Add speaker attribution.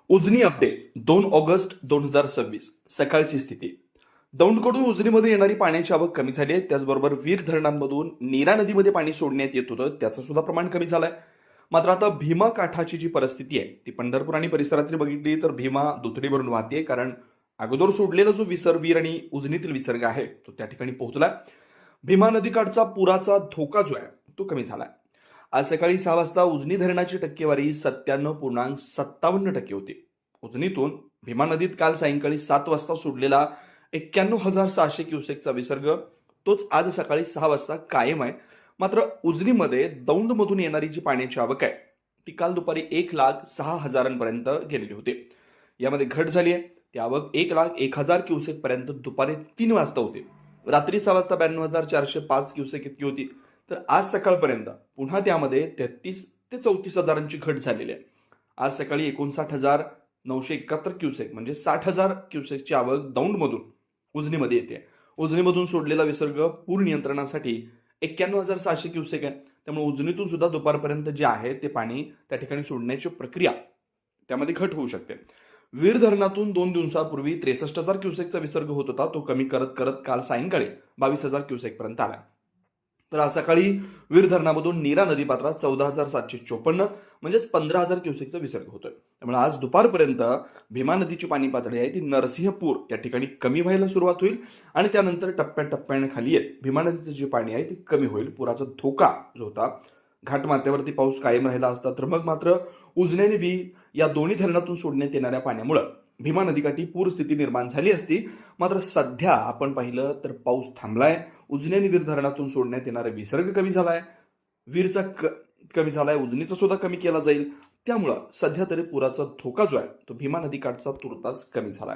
Speaker 1: Ujani update 2 August 2026 सकाळची स्थिती. दौंडकडून उजनीमध्ये येणारी पाण्याची आवक कमी झाली आहे. त्याचबरोबर वीर धरणांमधून नीरा नदीमध्ये पाणी सोडण्यात येत होतं, त्याचं सुद्धा प्रमाण कमी झालंय. मात्र आता भीमा काठाची जी परिस्थिती आहे ती पंढरपूर आणि परिसरातील बघितली तर भीमा दुथडी भरून वाहते, कारण अगोदर सोडलेला जो वीर आणि उजनीतील विसर्ग आहे तो त्या ठिकाणी पोहोचलाय. भीमा नदीकाठचा पुराचा धोका जो आहे तो कमी झालाय. आज सकाळी 6 वाजता उजनी धरणाची टक्केवारी 97.57% होती. उजनीतून भीमा नदीत काल सायंकाळी 7 वाजता सोडलेला 91,600 क्युसेकचा विसर्ग तोच आज सकाळी 6 वाजता कायम आहे. मात्र उजनीमध्ये दौंडमधून येणारी जी पाण्याची आवक आहे ती काल दुपारी 1,06,000 पर्यंत गेलेली होती. यामध्ये घट झाली आहे. ती आवक 1,01,000 क्युसेक पर्यंत दुपारी 3 वाजता होती. रात्री 6 वाजता 92,405 क्युसेक इतकी होती. तर आज सकाळपर्यंत पुन्हा त्यामध्ये 33 ते 34 हजारांची घट झालेली आहे. आज सकाळी 59,971 क्युसेक म्हणजे 60,000 क्युसेकची आवक दौंडमधून उजनीमध्ये येते. उजनीमधून सोडलेला विसर्ग पूर नियंत्रणासाठी 91,600 क्युसेक आहे. त्यामुळे उजनीतून सुद्धा दुपारपर्यंत जे आहे ते पाणी त्या ठिकाणी सोडण्याची प्रक्रिया त्यामध्ये घट होऊ शकते. वीर धरणातून 2 दिवसापूर्वी 63,000 क्युसेकचा विसर्ग होत होता, तो कमी करत करत काल सायंकाळी 22,000 क्युसेक पर्यंत आला. तर आज सकाळी वीर धरणामधून नीरा नदीपात्रात 14,754 म्हणजेच 15,000 क्युसेकचा विसर्ग होतोय. त्यामुळे आज दुपारपर्यंत भीमा नदीची पाणी पातळी आहे ती नरसिंहपूर या ठिकाणी कमी व्हायला सुरुवात होईल आणि त्यानंतर टप्प्याटप्प्याने खाली येत भीमा नदीचं जे पाणी आहे ते कमी होईल. पुराचा धोका जो होता, घाटमाथ्यावरती पाऊस कायम राहिला असता तर मग मात्र उजनी आणि वीर या दोन्ही धरणातून सोडण्यात येणाऱ्या पाण्यामुळे भीमा नदीकाठी पूर स्थिती निर्माण झाली असती. मात्र सध्या आपण पाहिलं तर पाऊस थांबलाय. उजनी आणि वीर धरणातून सोडण्यात येणारा विसर्ग कमी झालाय. वीरचा कमी झालाय, उजनीचा सुद्धा कमी केला जाईल. त्यामुळं सध्या तरी पुराचा धोका जो आहे तो भीमा नदीकाठचा तुर्तास कमी झालाय.